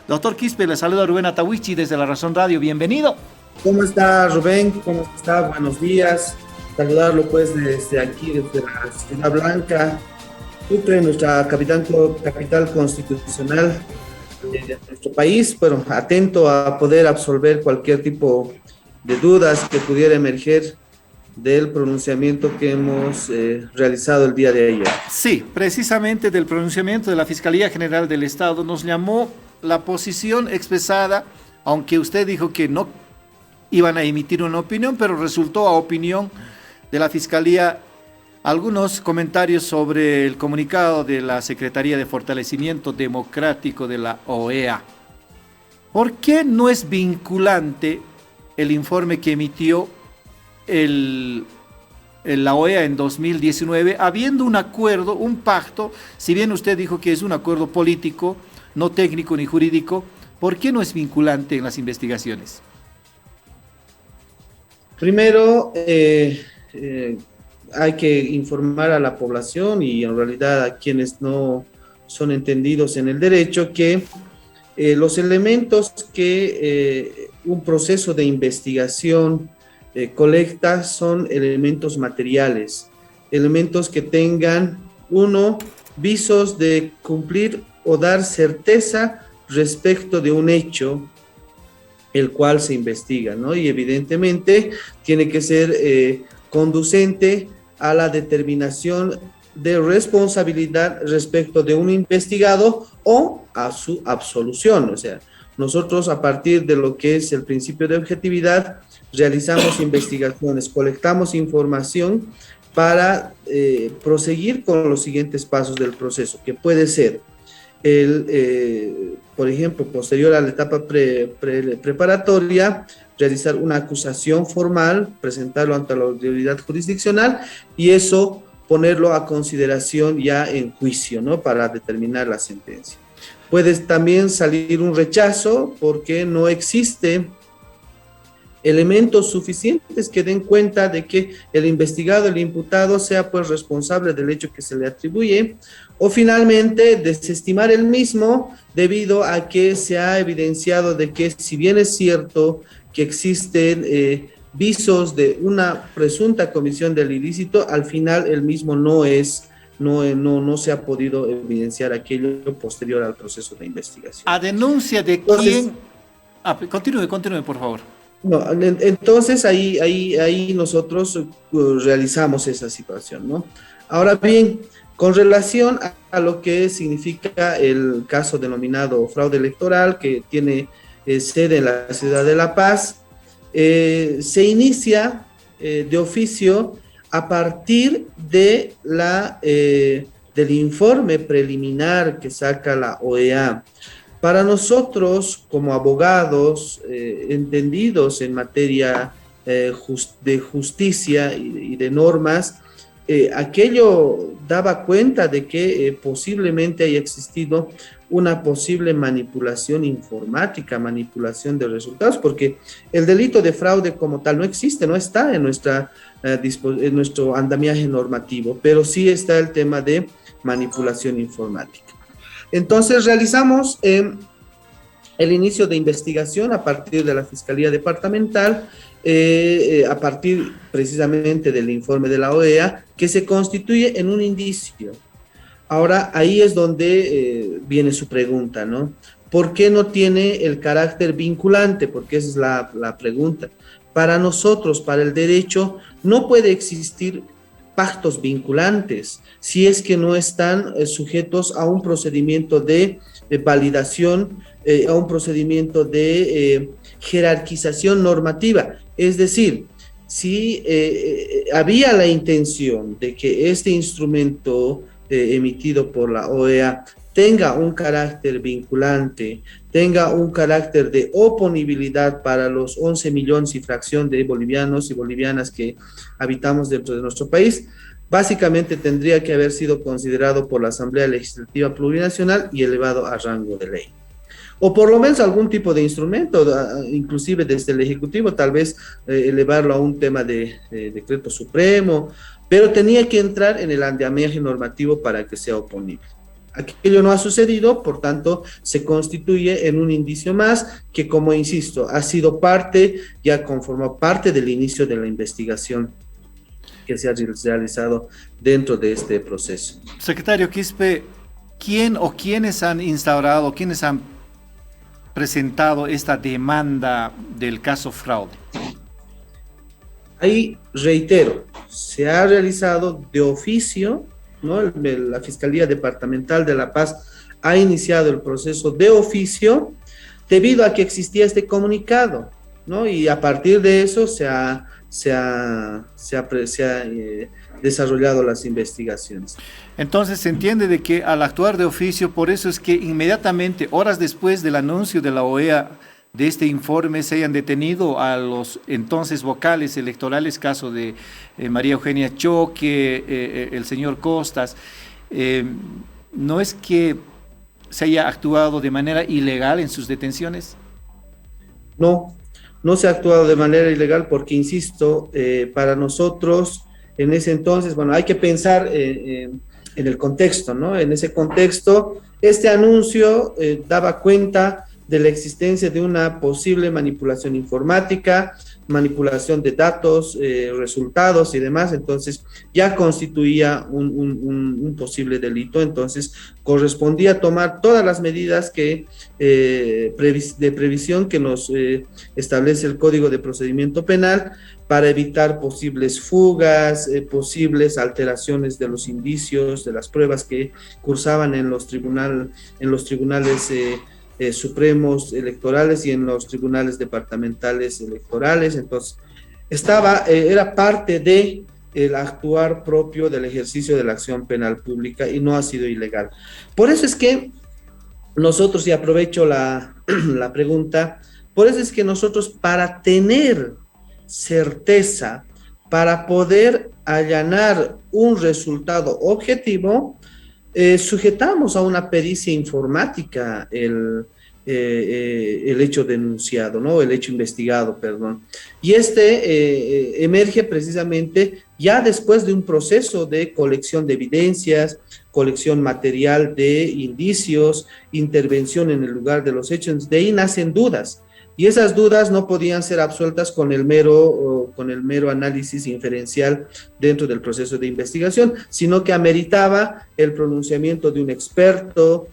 Doctor Quispe, le saluda Rubén Atahuichi desde La Razón Radio. Bienvenido. ¿Cómo está Rubén? ¿Cómo está? Buenos días. Saludarlo pues desde aquí, desde la Ciudad Blanca, Sucre, nuestra capital constitucional de nuestro país. Bueno, atento a poder absolver cualquier tipo de dudas que pudiera emerger del pronunciamiento que hemos realizado el día de ayer. Sí, precisamente del pronunciamiento de la Fiscalía General del Estado nos llamó la posición expresada, aunque usted dijo que no iban a emitir una opinión, pero resultó a opinión de la Fiscalía algunos comentarios sobre el comunicado de la Secretaría de Fortalecimiento Democrático de la OEA. ¿Por qué no es vinculante el informe que emitió la OEA en 2019, habiendo un acuerdo, un pacto? Si bien usted dijo que es un acuerdo político, no técnico ni jurídico, ¿por qué no es vinculante en las investigaciones? Primero, hay que informar a la población y en realidad a quienes no son entendidos en el derecho que los elementos que un proceso de investigación colecta son elementos materiales, elementos que tengan, uno, visos de cumplir o dar certeza respecto de un hecho el cual se investiga, ¿no? Y evidentemente tiene que ser conducente a la determinación de responsabilidad respecto de un investigado o a su absolución. O sea, nosotros a partir de lo que es el principio de objetividad realizamos investigaciones, colectamos información para proseguir con los siguientes pasos del proceso, que puede ser por ejemplo, posterior a la etapa preparatoria, realizar una acusación formal, presentarlo ante la autoridad jurisdiccional y eso ponerlo a consideración ya en juicio, ¿no? Para determinar la sentencia. Puede también salir un rechazo porque no existe elementos suficientes que den cuenta de que el investigado, el imputado, sea pues responsable del hecho que se le atribuye, o finalmente desestimar el mismo debido a que se ha evidenciado de que si bien es cierto que existen visos de una presunta comisión del ilícito, al final el mismo no se ha podido evidenciar aquello posterior al proceso de investigación. ¿A denuncia de quién? Continúe, por favor. No, entonces ahí nosotros realizamos esa situación, ¿no? Ahora bien, con relación a lo que significa el caso denominado fraude electoral, que tiene sede en la ciudad de La Paz, se inicia de oficio a partir de del informe preliminar que saca la OEA. Para nosotros, como abogados entendidos en materia de justicia y de normas, aquello daba cuenta de que posiblemente haya existido una posible manipulación informática, manipulación de resultados, porque el delito de fraude como tal no existe, no está en nuestro andamiaje normativo, pero sí está el tema de manipulación informática. Entonces realizamos el inicio de investigación a partir de la Fiscalía Departamental, a partir precisamente del informe de la OEA, que se constituye en un indicio. Ahora, ahí es donde viene su pregunta, ¿no? ¿Por qué no tiene el carácter vinculante? Porque esa es la pregunta. Para nosotros, para el derecho, no puede existir pactos vinculantes si es que no están sujetos a un procedimiento de validación, a un procedimiento de jerarquización normativa. Es decir, si había la intención de que este instrumento emitido por la OEA tenga un carácter vinculante, tenga un carácter de oponibilidad para los 11 millones y fracción de bolivianos y bolivianas que habitamos dentro de nuestro país, básicamente tendría que haber sido considerado por la Asamblea Legislativa Plurinacional y elevado a rango de ley. O por lo menos algún tipo de instrumento, inclusive desde el Ejecutivo, tal vez elevarlo a un tema de decreto supremo, pero tenía que entrar en el andamiaje normativo para que sea oponible. Aquello no ha sucedido, por tanto, se constituye en un indicio más que, como insisto, ha sido parte, ya conforma parte del inicio de la investigación que se ha realizado dentro de este proceso. Secretario Quispe, ¿quién o quiénes han instaurado, quiénes han presentado esta demanda del caso fraude? Ahí reitero, se ha realizado de oficio, ¿no? La Fiscalía Departamental de La Paz ha iniciado el proceso de oficio debido a que existía este comunicado, ¿no? Y a partir de eso se ha desarrollado las investigaciones. Entonces se entiende de que al actuar de oficio, por eso es que inmediatamente, horas después del anuncio de la OEA de este informe, se hayan detenido a los entonces vocales electorales, caso de María Eugenia Choque, el señor Costas. ¿No es que se haya actuado de manera ilegal en sus detenciones? No, no se ha actuado de manera ilegal porque, insisto, para nosotros en ese entonces, bueno, hay que pensar en el contexto, ¿no? En ese contexto, este anuncio daba cuenta de la existencia de una posible manipulación informática, manipulación de datos, resultados y demás, entonces ya constituía un posible delito, entonces correspondía tomar todas las medidas que, de previsión que nos establece el Código de Procedimiento Penal para evitar posibles fugas, posibles alteraciones de los indicios, de las pruebas que cursaban en los tribunales supremos electorales y en los tribunales departamentales electorales. Entonces, era parte de el actuar propio del ejercicio de la acción penal pública y no ha sido ilegal. Por eso es que nosotros, y aprovecho la pregunta, por eso es que nosotros, para tener certeza, para poder allanar un resultado objetivo, sujetamos a una pericia informática el hecho denunciado, ¿no? El hecho investigado, perdón. Y emerge precisamente ya después de un proceso de colección de evidencias, colección material de indicios, intervención en el lugar de los hechos. De ahí nacen dudas. Y esas dudas no podían ser absueltas con el mero análisis inferencial dentro del proceso de investigación, sino que ameritaba el pronunciamiento de un experto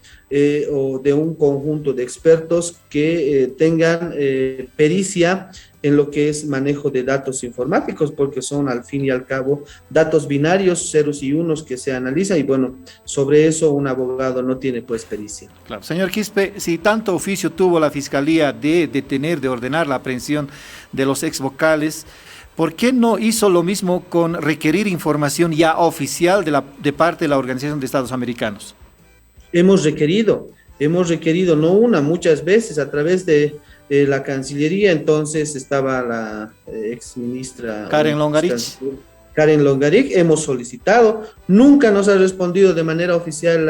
o de un conjunto de expertos que tengan pericia en lo que es manejo de datos informáticos, porque son al fin y al cabo datos binarios, ceros y unos que se analizan, y bueno, sobre eso un abogado no tiene pues pericia. Claro. Señor Quispe, si tanto oficio tuvo la Fiscalía de detener, de ordenar la aprehensión de los ex vocales, ¿por qué no hizo lo mismo con requerir información ya oficial de parte de la Organización de Estados Americanos? Hemos requerido, no una, muchas veces a través de la Cancillería. Entonces estaba la ex ministra Karen Longarich. Hemos solicitado, nunca nos ha respondido de manera oficial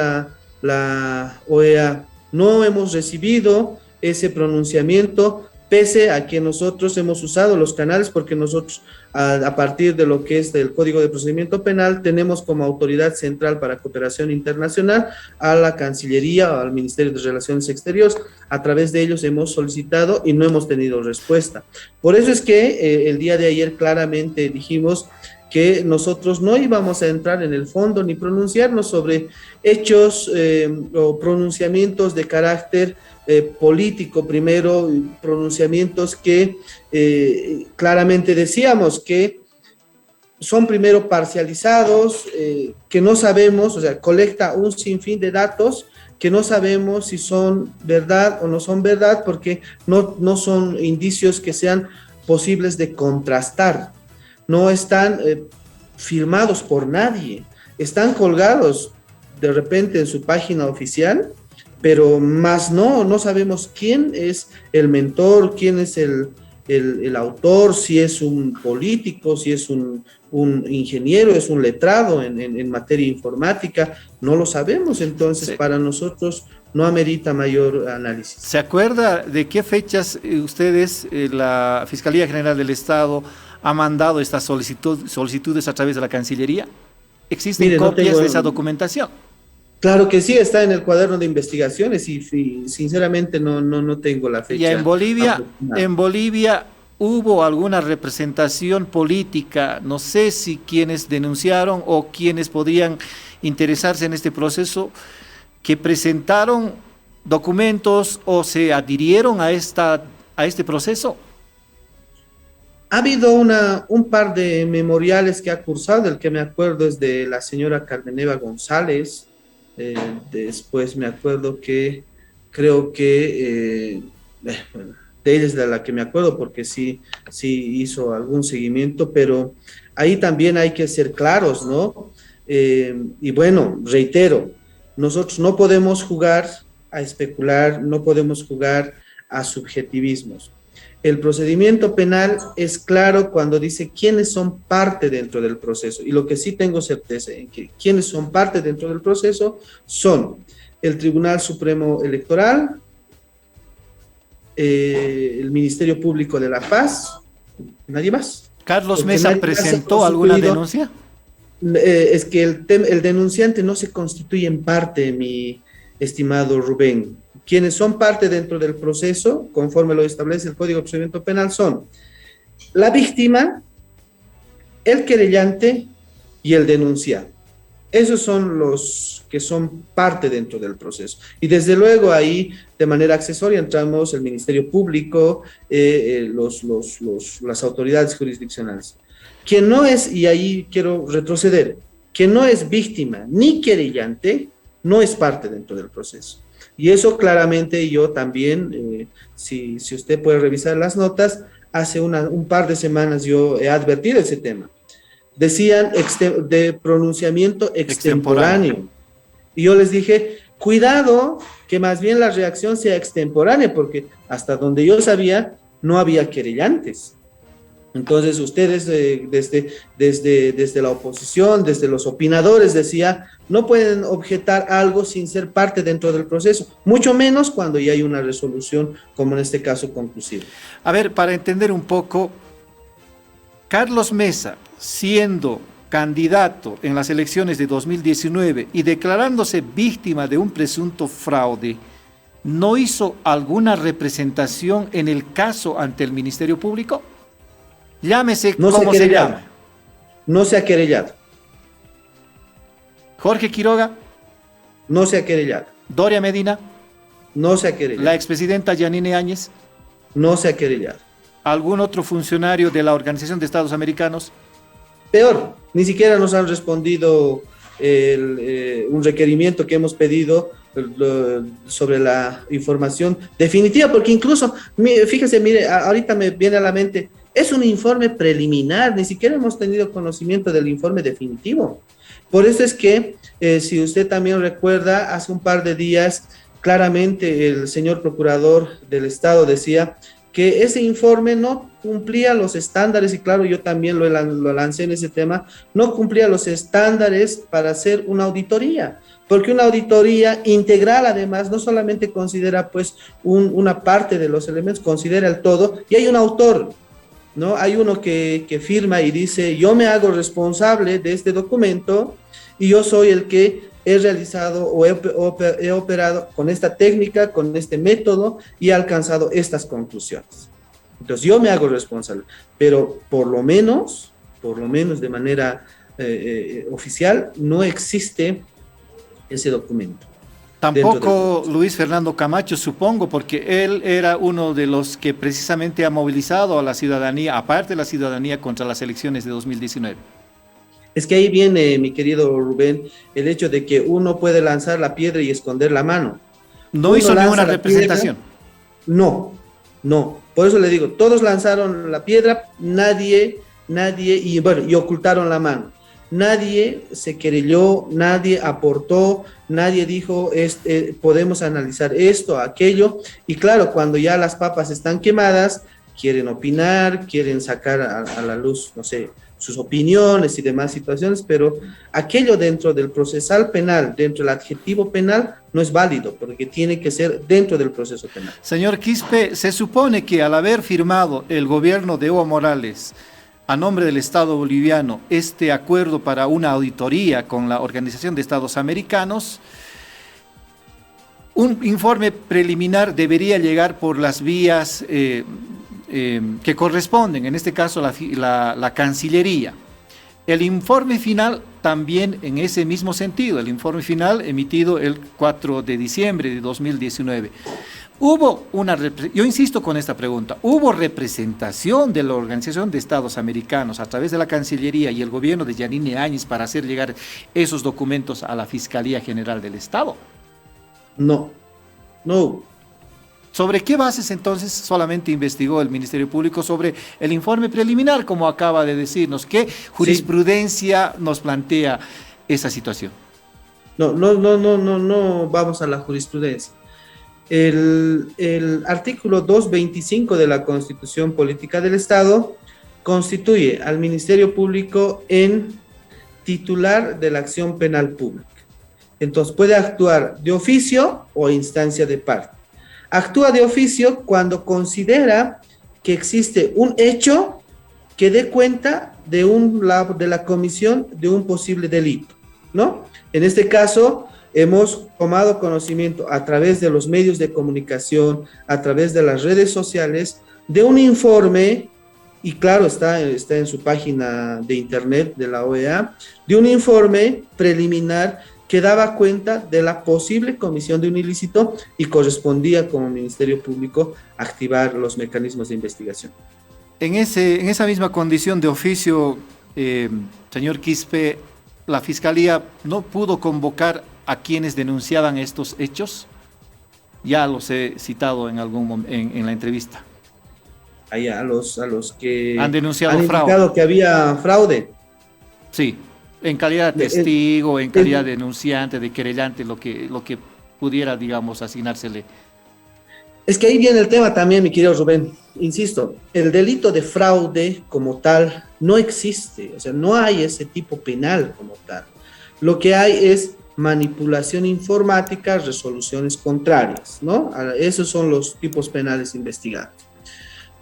la OEA, no hemos recibido ese pronunciamiento, pese a que nosotros hemos usado los canales, porque nosotros a partir de lo que es del Código de Procedimiento Penal tenemos como autoridad central para cooperación internacional a la Cancillería o al Ministerio de Relaciones Exteriores. A través de ellos hemos solicitado y no hemos tenido respuesta. Por eso es que el día de ayer claramente dijimos que nosotros no íbamos a entrar en el fondo ni pronunciarnos sobre hechos o pronunciamientos de carácter político, primero, pronunciamientos que claramente decíamos que son primero parcializados, que no sabemos, o sea, colecta un sinfín de datos que no sabemos si son verdad o no son verdad, porque no son indicios que sean posibles de contrastar. No están firmados por nadie, están colgados de repente en su página oficial, pero más no sabemos quién es el mentor, quién es el autor, si es un político, si es un ingeniero, es un letrado en materia informática, no lo sabemos. Entonces, sí, para nosotros no amerita mayor análisis. ¿Se acuerda de qué fechas ustedes, la Fiscalía General del Estado, ha mandado estas solicitudes a través de la Cancillería? ¿Existen copias de esa documentación? Claro que sí, está en el cuaderno de investigaciones y sinceramente no tengo la Y fecha aproximada. En Bolivia hubo alguna representación política, no sé si quienes denunciaron o quienes podrían interesarse en este proceso, que presentaron documentos o se adhirieron a a este proceso. Ha habido un par de memoriales que ha cursado, del que me acuerdo es de la señora Carmeneva González. eh, Después me acuerdo que creo que bueno, de ella es de la que me acuerdo porque sí hizo algún seguimiento, pero ahí también hay que ser claros, ¿no? Y bueno, reitero, nosotros no podemos jugar a especular, no podemos jugar a subjetivismos. El procedimiento penal es claro cuando dice quiénes son parte dentro del proceso. Y lo que sí tengo certeza en que quienes son parte dentro del proceso son el Tribunal Supremo Electoral, el Ministerio Público de la Paz, nadie más. ¿Carlos Porque Mesa nadie más se ha presentó alguna constituido. denuncia? Es que el denunciante no se constituye en parte, mi estimado Rubén. Quienes son parte dentro del proceso, conforme lo establece el Código de Procedimiento Penal, son la víctima, el querellante y el denunciado. Esos son los que son parte dentro del proceso. Y desde luego ahí, de manera accesoria, entramos el Ministerio Público, las autoridades jurisdiccionales. Quien no es, y ahí quiero retroceder, quien no es víctima ni querellante, no es parte dentro del proceso. Y eso claramente yo también, si usted puede revisar las notas, hace un par de semanas yo he advertido ese tema. Decían de pronunciamiento extemporáneo. Y yo les dije, cuidado, que más bien la reacción sea extemporánea, porque hasta donde yo sabía, no había querellantes. Entonces ustedes desde la oposición, desde los opinadores, decía, no pueden objetar algo sin ser parte dentro del proceso, mucho menos cuando ya hay una resolución, como en este caso, conclusiva. A ver, para entender un poco, Carlos Mesa, siendo candidato en las elecciones de 2019 y declarándose víctima de un presunto fraude, ¿no hizo alguna representación en el caso ante el Ministerio Público? Llámese No como se llame. No se ha querellado. Jorge Quiroga, no se ha querellado. Doria Medina, no se ha querellado. La expresidenta Yanine Áñez, no se ha querellado. ¿Algún otro funcionario de la Organización de Estados Americanos? Peor, ni siquiera nos han respondido un requerimiento que hemos pedido sobre la información definitiva, porque incluso, fíjese, mire, ahorita me viene a la mente, es un informe preliminar, ni siquiera hemos tenido conocimiento del informe definitivo. Por eso es que, si usted también recuerda, hace un par de días, claramente el señor procurador del Estado decía que ese informe no cumplía los estándares, y claro, yo también lo lancé en ese tema, no cumplía los estándares para hacer una auditoría, porque una auditoría integral además no solamente considera pues una parte de los elementos, considera el todo, y hay un autor, ¿no? Hay uno que firma y dice, yo me hago responsable de este documento y yo soy el que he realizado o he operado con esta técnica, con este método y he alcanzado estas conclusiones. Entonces yo me hago responsable, pero por lo menos de manera oficial no existe ese documento. Tampoco Luis Fernando Camacho, supongo, porque él era uno de los que precisamente ha movilizado a la ciudadanía, aparte de la ciudadanía, contra las elecciones de 2019. Es que ahí viene, mi querido Rubén, el hecho de que uno puede lanzar la piedra y esconder la mano. ¿No hizo ninguna representación? No. Por eso le digo, todos lanzaron la piedra, nadie, y bueno, y ocultaron la mano. Nadie se querelló, nadie aportó, nadie dijo, podemos analizar esto, aquello. Y claro, cuando ya las papas están quemadas, quieren opinar, quieren sacar a la luz, no sé, sus opiniones y demás situaciones, pero aquello dentro del procesal penal, dentro del adjetivo penal, no es válido, porque tiene que ser dentro del proceso penal. Señor Quispe, se supone que al haber firmado el gobierno de Evo Morales a nombre del Estado boliviano este acuerdo para una auditoría con la Organización de Estados Americanos, Un informe preliminar debería llegar por las vías que corresponden, en este caso la Cancillería. El informe final también en ese mismo sentido, el informe final emitido el 4 de diciembre de 2019. Yo insisto con esta pregunta, ¿hubo representación de la Organización de Estados Americanos a través de la Cancillería y el gobierno de Yanine Áñez para hacer llegar esos documentos a la Fiscalía General del Estado? No, no. ¿Sobre qué bases entonces solamente investigó el Ministerio Público sobre el informe preliminar, como acaba de decirnos? ¿Qué jurisprudencia nos plantea esa situación? No vamos a la jurisprudencia. El artículo 225 de la Constitución Política del Estado constituye al Ministerio Público en titular de la acción penal pública. Entonces puede actuar de oficio o instancia de parte. Actúa de oficio cuando considera que existe un hecho que dé cuenta de la comisión de un posible delito, ¿no? En este caso, hemos tomado conocimiento a través de los medios de comunicación, a través de las redes sociales, de un informe, y claro, está en su página de internet de la OEA, de un informe preliminar que daba cuenta de la posible comisión de un ilícito y correspondía como Ministerio Público activar los mecanismos de investigación. En esa misma condición de oficio, señor Quispe, ¿la Fiscalía no pudo convocar a quienes denunciaban estos hechos? Ya los he citado en la entrevista. A los que han denunciado han fraude. indicado que había fraude. Sí. En calidad de testigo, en calidad de denunciante, de querellante, lo que pudiera, digamos, asignársele. Es que ahí viene el tema también, mi querido Rubén. Insisto, el delito de fraude como tal no existe, o sea, no hay ese tipo penal como tal. Lo que hay es manipulación informática, resoluciones contrarias, ¿no? Esos son los tipos penales investigados.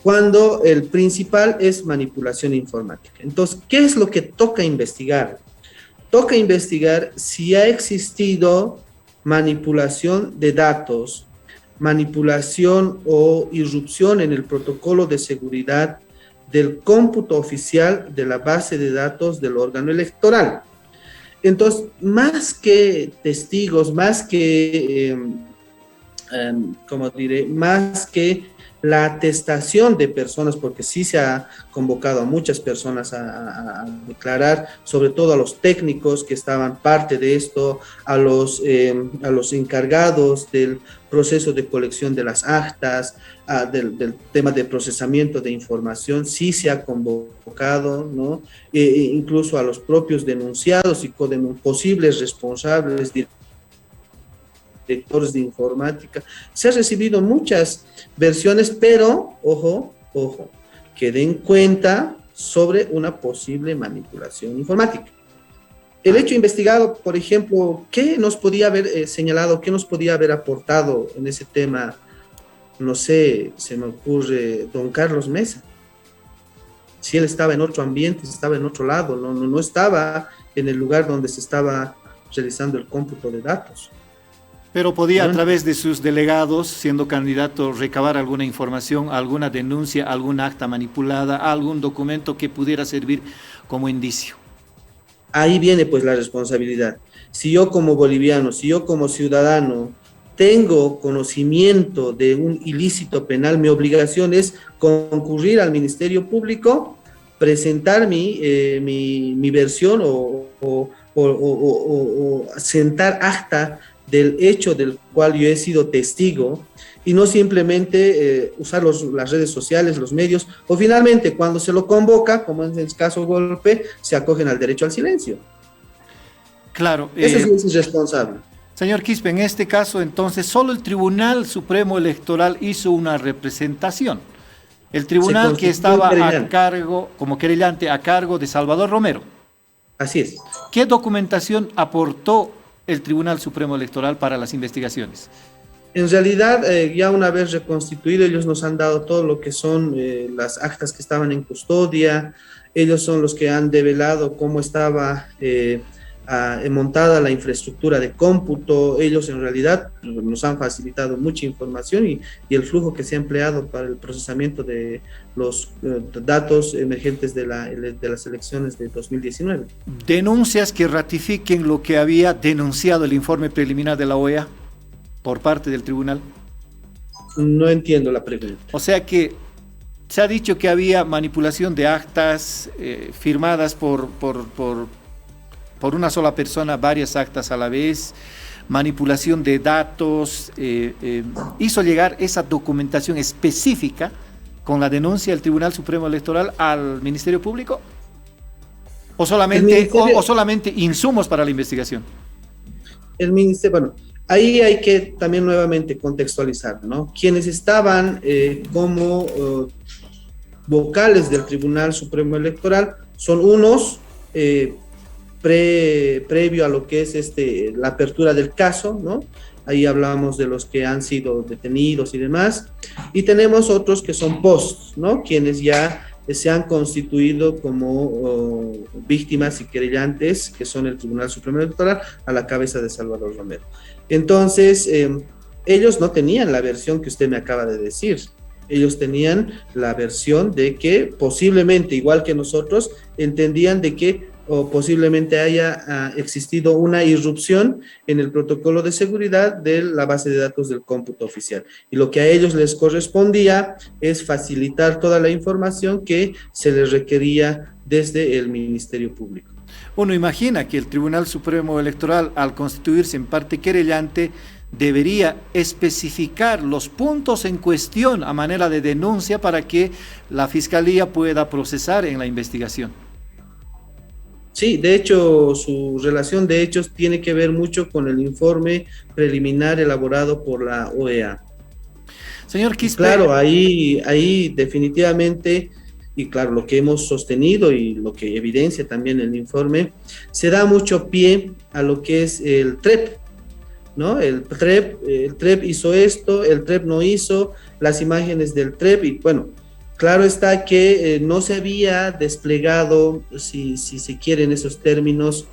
Cuando el principal es manipulación informática. Entonces, ¿qué es lo que toca investigar? Toca investigar si ha existido manipulación de datos, manipulación o irrupción en el protocolo de seguridad del cómputo oficial de la base de datos del órgano electoral. Entonces, más que testigos, más que, más que la atestación de personas, porque sí se ha convocado a muchas personas a declarar, sobre todo a los técnicos que estaban parte de esto, a los encargados del proceso de colección de las actas, del tema de procesamiento de información, sí se ha convocado, ¿no? Incluso a los propios denunciados y posibles responsables directores de informática. Se han recibido muchas versiones, pero, ojo, que den cuenta sobre una posible manipulación informática. El hecho investigado, por ejemplo, ¿qué nos podía haber señalado, qué nos podía haber aportado en ese tema? No sé, se me ocurre don Carlos Mesa. Si él estaba en otro ambiente, estaba en otro lado, no estaba en el lugar donde se estaba realizando el cómputo de datos. Pero podía a través de sus delegados, siendo candidato, recabar alguna información, alguna denuncia, algún acta manipulada, algún documento que pudiera servir como indicio. Ahí viene pues la responsabilidad. Si yo como boliviano, si yo como ciudadano tengo conocimiento de un ilícito penal, mi obligación es concurrir al Ministerio Público, presentar mi versión o sentar acta del hecho del cual yo he sido testigo y no simplemente usar las redes sociales, los medios, o finalmente cuando se lo convoca, como en el caso Golpe, se acogen al derecho al silencio. Claro. Eso sí es irresponsable. Señor Quispe, en este caso entonces solo el Tribunal Supremo Electoral hizo una representación. El tribunal que estaba a cargo, como querellante, a cargo de Salvador Romero. Así es. ¿Qué documentación aportó el Tribunal Supremo Electoral para las investigaciones? En realidad, ya una vez reconstituido, ellos nos han dado todo lo que son las actas que estaban en custodia, ellos son los que han develado cómo estaba montada la infraestructura de cómputo. Ellos en realidad nos han facilitado mucha información y el flujo que se ha empleado para el procesamiento de los datos emergentes de las elecciones de 2019. ¿Denuncias que ratifiquen lo que había denunciado el informe preliminar de la OEA por parte del tribunal? No entiendo la pregunta. O sea que se ha dicho que había manipulación de actas firmadas por una sola persona, varias actas a la vez, manipulación de datos, hizo llegar esa documentación específica con la denuncia del Tribunal Supremo Electoral al Ministerio Público, o solamente insumos para la investigación. El Ministerio, bueno, ahí hay que también nuevamente contextualizar, ¿no? Quienes estaban como vocales del Tribunal Supremo Electoral son unos previo a lo que es la apertura del caso, ¿no? Ahí hablamos de los que han sido detenidos y demás, y tenemos otros que son post, ¿no? Quienes ya se han constituido como víctimas y querellantes, que son el Tribunal Supremo Electoral, a la cabeza de Salvador Romero. Entonces, ellos no tenían la versión que usted me acaba de decir. Ellos tenían la versión de que posiblemente, igual que nosotros, entendían de que o posiblemente haya existido una irrupción en el protocolo de seguridad de la base de datos del cómputo oficial. Y lo que a ellos les correspondía es facilitar toda la información que se les requería desde el Ministerio Público. Uno imagina que el Tribunal Supremo Electoral, al constituirse en parte querellante, debería especificar los puntos en cuestión a manera de denuncia para que la Fiscalía pueda procesar en la investigación. Sí, de hecho, su relación de hechos tiene que ver mucho con el informe preliminar elaborado por la OEA. Señor Quispe. Claro, ahí definitivamente, y claro, lo que hemos sostenido y lo que evidencia también el informe, se da mucho pie a lo que es el TREP, ¿no? El TREP hizo esto, el TREP no hizo, las imágenes del TREP, y bueno, claro está que no se había desplegado, si se quiere en esos términos,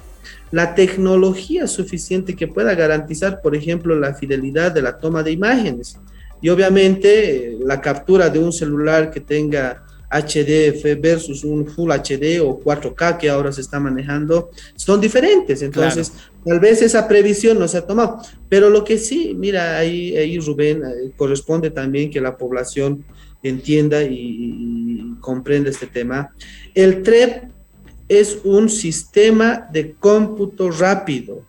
la tecnología suficiente que pueda garantizar, por ejemplo, la fidelidad de la toma de imágenes. Y obviamente la captura de un celular que tenga HDF versus un Full HD o 4K que ahora se está manejando son diferentes. Entonces, claro, tal vez esa previsión no se ha tomado. Pero lo que sí, mira, ahí Rubén, corresponde también que la población entienda y comprenda este tema. El TREP es un sistema de cómputo rápido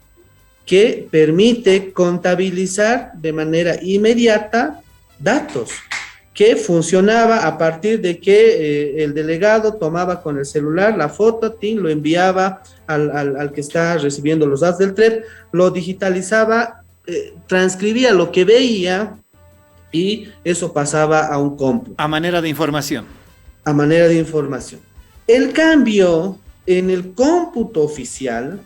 que permite contabilizar de manera inmediata datos, que funcionaba a partir de que el delegado tomaba con el celular la foto, lo enviaba al que está recibiendo los datos del TREP, lo digitalizaba, transcribía lo que veía y eso pasaba a un cómputo. A manera de información. A manera de información. El cambio en el cómputo oficial,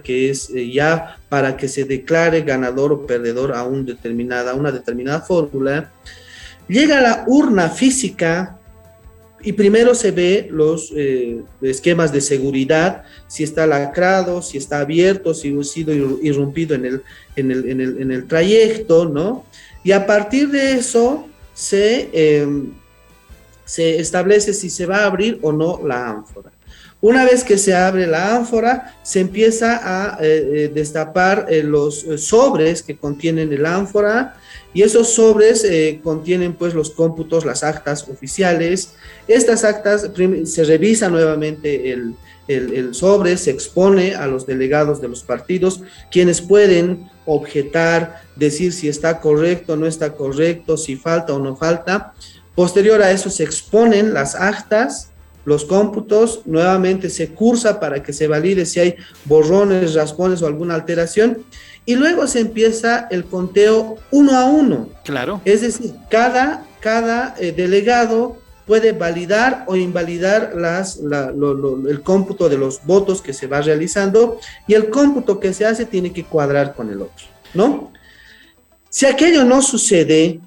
que es ya para que se declare ganador o perdedor a una determinada fórmula, llega a la urna física y primero se ve los esquemas de seguridad, si está lacrado, si está abierto, si ha sido irrumpido en el trayecto, ¿no? Y a partir de eso se establece si se va a abrir o no la ánfora. Una vez que se abre la ánfora, se empieza a destapar los sobres que contienen el ánfora, y esos sobres contienen pues los cómputos, las actas oficiales. Estas actas se revisa nuevamente el sobre, se expone a los delegados de los partidos, quienes pueden objetar, decir si está correcto o no está correcto, si falta o no falta. Posterior a eso se exponen las actas, los cómputos, nuevamente se cursa para que se valide si hay borrones, raspones o alguna alteración, y luego se empieza el conteo 1 a 1. Claro. Es decir, cada delegado puede validar o invalidar el cómputo de los votos que se va realizando, y el cómputo que se hace tiene que cuadrar con el otro, ¿no? Si aquello no sucede,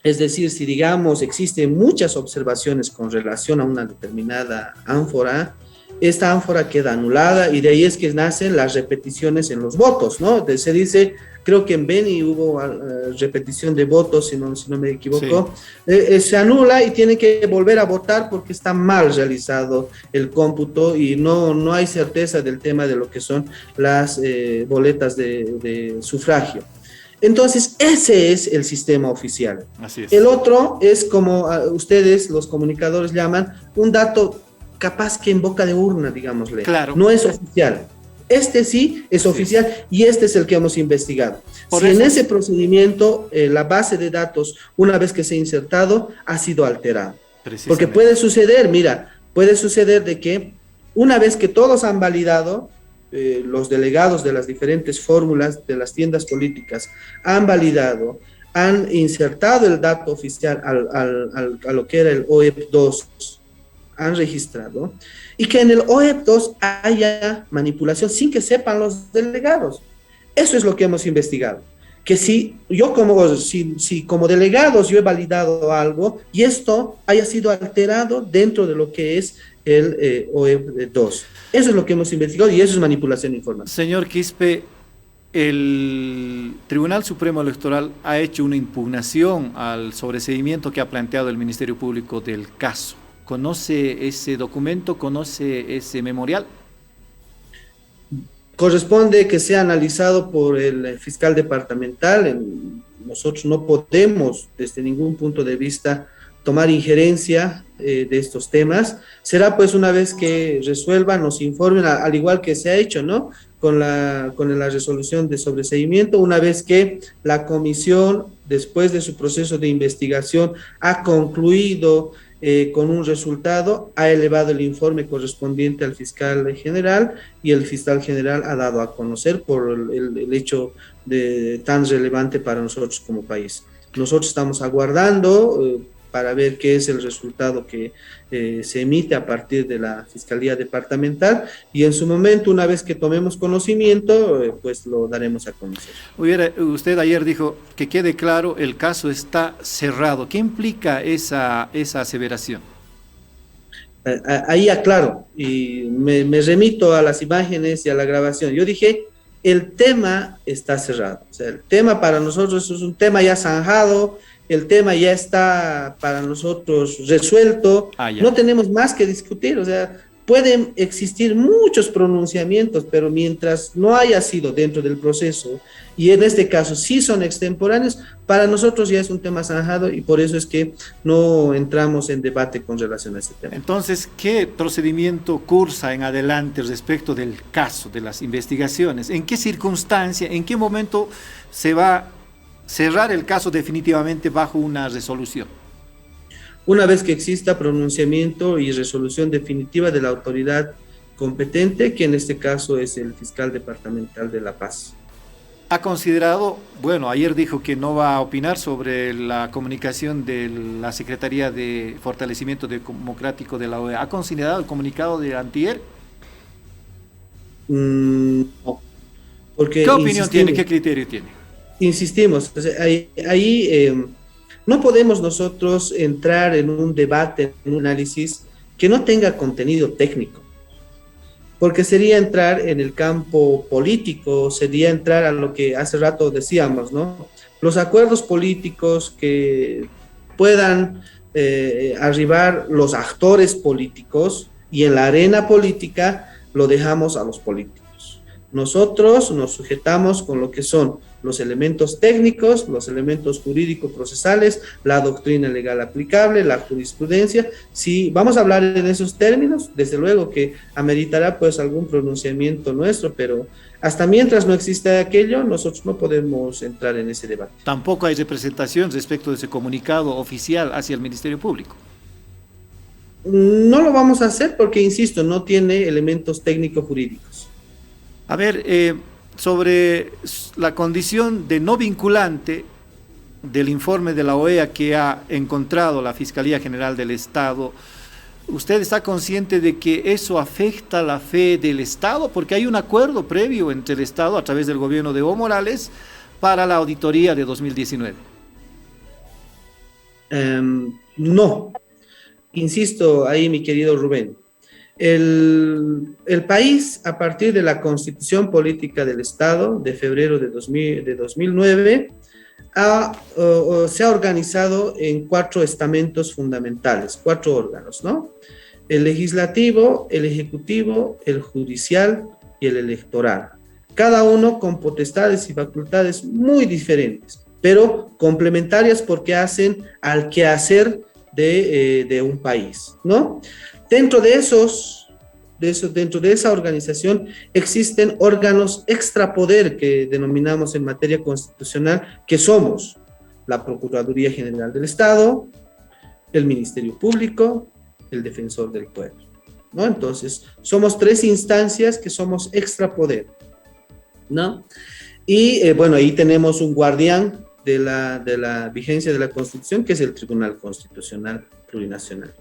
es decir, si digamos existen muchas observaciones con relación a una determinada ánfora, esta ánfora queda anulada y de ahí es que nacen las repeticiones en los votos, ¿no? Se dice, creo que en Beni hubo repetición de votos, si no me equivoco, sí. Se anula y tiene que volver a votar porque está mal realizado el cómputo y no hay certeza del tema de lo que son las boletas de sufragio. Entonces, ese es el sistema oficial. Así es. El otro es como ustedes, los comunicadores, llaman un dato capaz que en boca de urna, digámosle. Claro. No es oficial. Este sí es oficial y este es el que hemos investigado. Si en ese procedimiento la base de datos, una vez que se ha insertado, ha sido alterada. Porque puede suceder, mira, puede suceder de que una vez que todos han validado, los delegados de las diferentes fórmulas de las tiendas políticas han validado, han insertado el dato oficial a lo que era el OEP 2, han registrado, y que en el OEP 2 haya manipulación sin que sepan los delegados. Eso es lo que hemos investigado. Que si como delegados yo he validado algo y esto haya sido alterado dentro de lo que es el OEP 2. Eso es lo que hemos investigado y eso es manipulación informativa. Señor Quispe, el Tribunal Supremo Electoral ha hecho una impugnación al sobreseimiento que ha planteado el Ministerio Público del caso. ¿Conoce ese documento? ¿Conoce ese memorial? Corresponde que sea analizado por el fiscal departamental. Nosotros no podemos, desde ningún punto de vista, tomar injerencia de estos temas. Será pues una vez que resuelvan, nos informen, al igual que se ha hecho, ¿no? Con la resolución de sobreseimiento, una vez que la comisión, después de su proceso de investigación, ha concluido con un resultado, ha elevado el informe correspondiente al fiscal general y el fiscal general ha dado a conocer por el hecho tan relevante para nosotros como país. Nosotros estamos aguardando para ver qué es el resultado que se emite a partir de la Fiscalía Departamental y en su momento, una vez que tomemos conocimiento, pues lo daremos a conocer. Usted ayer dijo que quede claro, el caso está cerrado. ¿Qué implica esa aseveración? Ahí aclaro y me remito a las imágenes y a la grabación. Yo dije, el tema está cerrado. O sea, el tema para nosotros es un tema ya zanjado, el tema ya está para nosotros resuelto, no tenemos más que discutir, o sea, pueden existir muchos pronunciamientos, pero mientras no haya sido dentro del proceso, y en este caso sí son extemporáneos, para nosotros ya es un tema zanjado y por eso es que no entramos en debate con relación a este tema. Entonces, ¿qué procedimiento cursa en adelante respecto del caso, de las investigaciones? ¿En qué circunstancia, en qué momento se va a cerrar el caso definitivamente bajo una resolución? Una vez que exista pronunciamiento y resolución definitiva de la autoridad competente, que en este caso es el fiscal departamental de La Paz. ¿Ha considerado, bueno, ayer dijo que no va a opinar sobre la comunicación de la Secretaría de Fortalecimiento Democrático de la OEA? ¿Ha considerado el comunicado de antier? No. Porque ¿qué opinión tiene? ¿Qué criterio tiene? Insistimos, o sea, no podemos nosotros entrar en un debate, en un análisis que no tenga contenido técnico, porque sería entrar en el campo político, sería entrar a lo que hace rato decíamos, ¿no? Los acuerdos políticos que puedan arribar los actores políticos y en la arena política lo dejamos a los políticos. Nosotros nos sujetamos con lo que son los elementos técnicos, los elementos jurídico-procesales, la doctrina legal aplicable, la jurisprudencia. Si vamos a hablar en esos términos, desde luego que ameritará pues algún pronunciamiento nuestro, pero hasta mientras no exista aquello, nosotros no podemos entrar en ese debate. Tampoco hay representación respecto de ese comunicado oficial hacia el Ministerio Público. No lo vamos a hacer porque, insisto, no tiene elementos técnico-jurídicos. A ver, sobre la condición de no vinculante del informe de la OEA que ha encontrado la Fiscalía General del Estado, ¿usted está consciente de que eso afecta la fe del Estado? Porque hay un acuerdo previo entre el Estado a través del gobierno de Evo Morales para la auditoría de 2019. No, insisto ahí, mi querido Rubén. El país, a partir de la Constitución Política del Estado de febrero de 2009, se ha organizado en 4 estamentos fundamentales, 4 órganos, ¿no? El legislativo, el ejecutivo, el judicial y el electoral. Cada uno con potestades y facultades muy diferentes, pero complementarias porque hacen al quehacer de un país, ¿no? Dentro de esa organización existen órganos extrapoder que denominamos en materia constitucional, que somos la Procuraduría General del Estado, el Ministerio Público, el Defensor del Pueblo, ¿no? Entonces, somos 3 instancias que somos extrapoder, ¿no? Y bueno, ahí tenemos un guardián de la vigencia de la Constitución, que es el Tribunal Constitucional Plurinacional.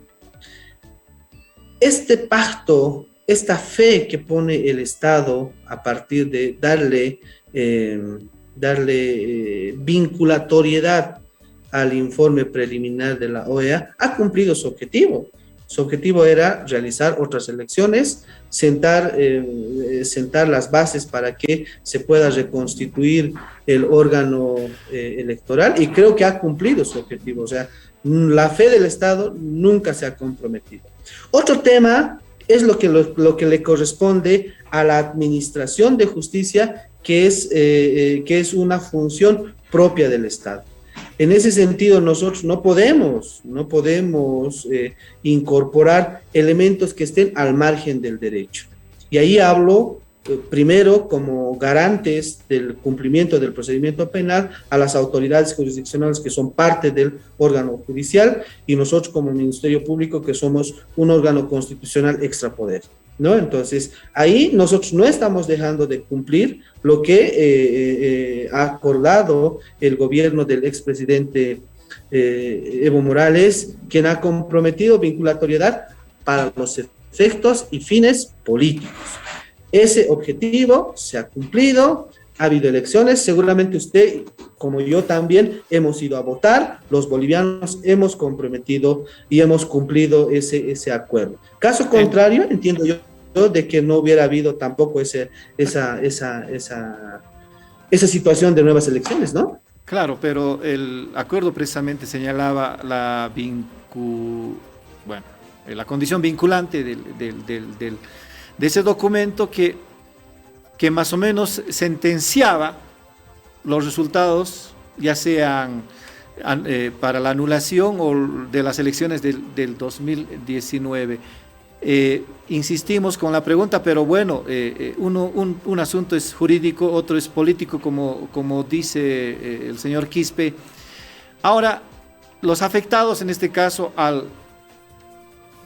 Este pacto, esta fe que pone el Estado a partir de darle vinculatoriedad al informe preliminar de la OEA, ha cumplido su objetivo. Su objetivo era realizar otras elecciones, sentar las bases para que se pueda reconstituir el órgano electoral, y creo que ha cumplido su objetivo. O sea, la fe del Estado nunca se ha comprometido. Otro tema es lo que le corresponde a la administración de justicia, que es una función propia del Estado. En ese sentido, nosotros no podemos incorporar elementos que estén al margen del derecho. Y ahí hablo primero como garantes del cumplimiento del procedimiento penal a las autoridades jurisdiccionales que son parte del órgano judicial, y nosotros como Ministerio Público, que somos un órgano constitucional extrapoder, ¿no? Entonces, ahí nosotros no estamos dejando de cumplir lo que ha acordado el gobierno del expresidente Evo Morales, quien ha comprometido vinculatoriedad para los efectos y fines políticos. Ese objetivo se ha cumplido, ha habido elecciones, seguramente usted, como yo también, hemos ido a votar, los bolivianos hemos comprometido y hemos cumplido ese acuerdo. Caso contrario, entiendo yo de que no hubiera habido tampoco esa situación de nuevas elecciones, ¿no? Claro, pero el acuerdo precisamente señalaba la condición vinculante de ese documento que más o menos sentenciaba los resultados, ya sean para la anulación o de las elecciones del 2019. Insistimos con la pregunta, pero bueno, un asunto es jurídico, otro es político, como dice el señor Quispe. Ahora, los afectados en este caso, al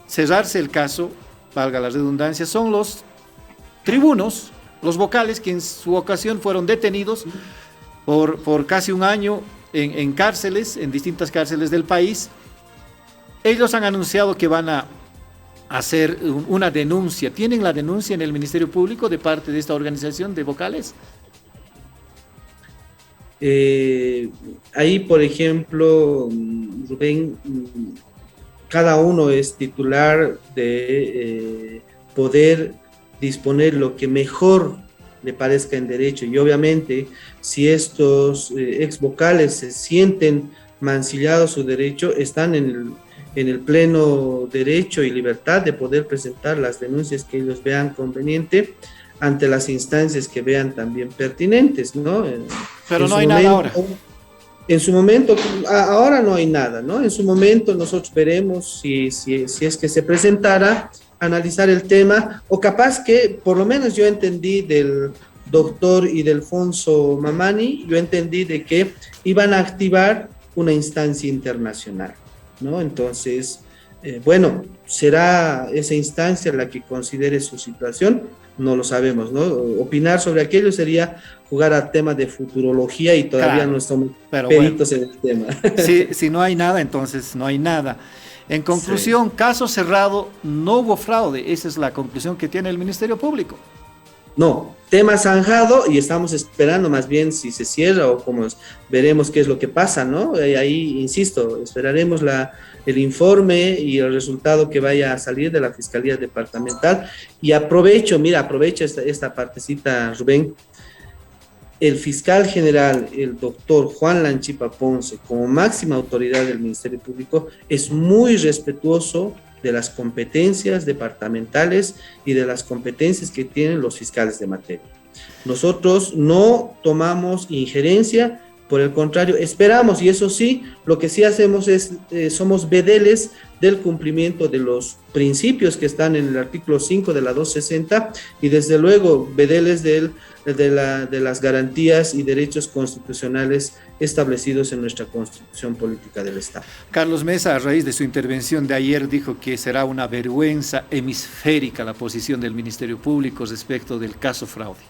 cerrarse el caso, valga la redundancia, son los tribunos, los vocales, que en su ocasión fueron detenidos por casi un año en cárceles, en distintas cárceles del país. Ellos han anunciado que van a hacer una denuncia. ¿Tienen la denuncia en el Ministerio Público de parte de esta organización de vocales? Ahí, por ejemplo, Rubén, cada uno es titular de poder disponer lo que mejor le parezca en derecho, y obviamente si estos ex vocales se sienten mancillados su derecho, están en el pleno derecho y libertad de poder presentar las denuncias que ellos vean conveniente ante las instancias que vean también pertinentes, ¿no? Pero no hay nada ahora. En su momento, ahora no hay nada, ¿no? En su momento nosotros veremos si es que se presentara, analizar el tema, o capaz que, por lo menos yo entendí del doctor Ildefonso Mamani, yo entendí de que iban a activar una instancia internacional, ¿no? Entonces, bueno, será esa instancia la que considere su situación, no lo sabemos, ¿no? Opinar sobre aquello sería jugar a temas de futurología y todavía no estamos peritos en el tema. Si no hay nada, entonces no hay nada. En conclusión, caso cerrado, no hubo fraude. Esa es la conclusión que tiene el Ministerio Público. No, tema zanjado y estamos esperando más bien si se cierra o como veremos qué es lo que pasa, ¿no? Ahí, insisto, esperaremos el informe y el resultado que vaya a salir de la Fiscalía Departamental. Y aprovecha esta partecita, Rubén. El fiscal general, el doctor Juan Lanchipa Ponce, como máxima autoridad del Ministerio Público, es muy respetuoso de las competencias departamentales y de las competencias que tienen los fiscales de materia. Nosotros no tomamos injerencia, por el contrario, esperamos, y eso sí, lo que sí hacemos es, somos bedeles del cumplimiento de los principios que están en el artículo 5 de la 260 y desde luego bedeles de las garantías y derechos constitucionales establecidos en nuestra Constitución Política del Estado. Carlos Mesa, a raíz de su intervención de ayer, dijo que será una vergüenza hemisférica la posición del Ministerio Público respecto del caso fraude.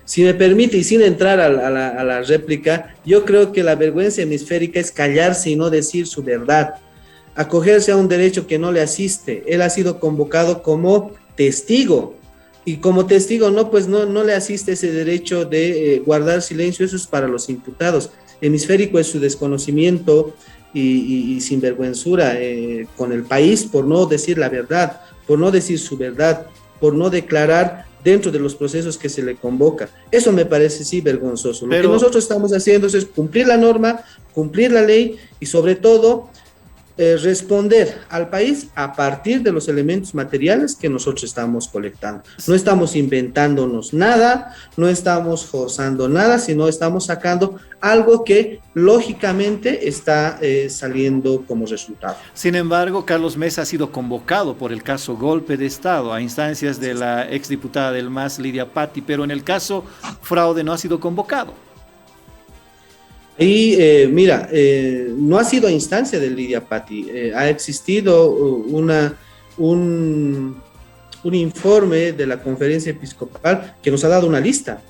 Si me permite, y sin entrar a la réplica, yo creo que la vergüenza hemisférica es callarse y no decir su verdad, acogerse a un derecho que no le asiste. Él ha sido convocado como testigo, y como testigo no le asiste ese derecho de guardar silencio. Eso es para los imputados. Hemisférico es su desconocimiento y sinvergüenzura con el país por no decir la verdad, por no decir su verdad, por no declarar dentro de los procesos que se le convoca. Eso me parece sí vergonzoso. Lo que nosotros estamos haciendo es cumplir la norma, cumplir la ley y sobre todo responder al país a partir de los elementos materiales que nosotros estamos colectando. No estamos inventándonos nada, no estamos forzando nada, sino estamos sacando algo que lógicamente está saliendo como resultado. Sin embargo, Carlos Mesa ha sido convocado por el caso Golpe de Estado a instancias de la exdiputada del MAS, Lidia Patti, pero en el caso fraude no ha sido convocado. Y no ha sido a instancia de Lidia Patti, ha existido un informe de la Conferencia Episcopal que nos ha dado una lista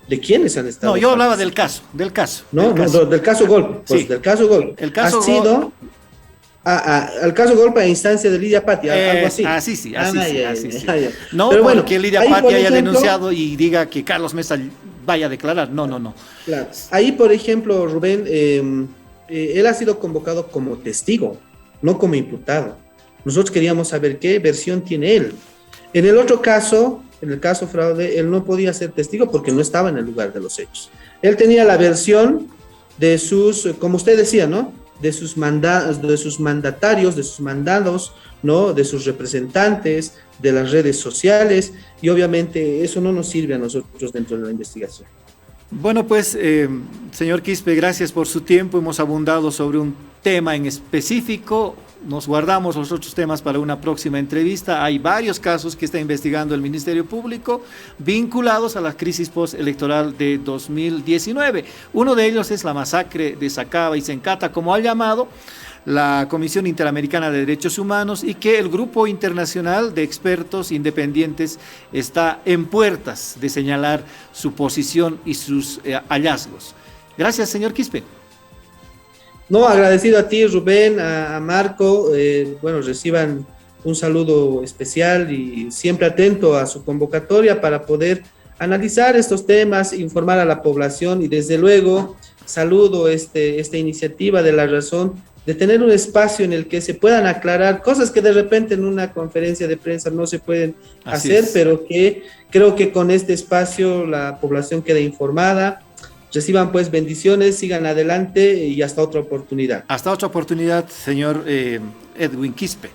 de quiénes han estado. No, yo hablaba del caso. Del caso Golpe, pues, sí. Del caso Golpe. El caso ha sido al caso Golpe a instancia de Lidia Patti, algo así. Así sí. No, pero bueno, que Lidia Patti haya denunciado y diga que Carlos Mesa vaya a declarar. No. Claro. Ahí, por ejemplo, Rubén, él ha sido convocado como testigo, no como imputado. Nosotros queríamos saber qué versión tiene él. En el otro caso, en el caso fraude, él no podía ser testigo porque no estaba en el lugar de los hechos. Él tenía la versión de sus, como usted decía, ¿no? De sus mandatarios, de sus mandados, ¿no? De sus representantes, de las redes sociales, y obviamente eso no nos sirve a nosotros dentro de la investigación. Bueno, pues, señor Quispe, gracias por su tiempo. Hemos abundado sobre un tema en específico. Nos guardamos los otros temas para una próxima entrevista. Hay varios casos que está investigando el Ministerio Público vinculados a la crisis postelectoral de 2019. Uno de ellos es la masacre de Sacaba y Sencata, como ha llamado la Comisión Interamericana de Derechos Humanos, y que el grupo internacional de expertos independientes está en puertas de señalar su posición y sus hallazgos. Gracias, señor Quispe. No, agradecido a ti, Rubén, a Marco. Reciban un saludo especial y siempre atento a su convocatoria para poder analizar estos temas, informar a la población, y desde luego saludo esta iniciativa de La Razón de tener un espacio en el que se puedan aclarar cosas que de repente en una conferencia de prensa no se pueden hacer, pero que creo que con este espacio la población queda informada. Reciban pues bendiciones, sigan adelante y hasta otra oportunidad. Hasta otra oportunidad, señor Edwin Quispe.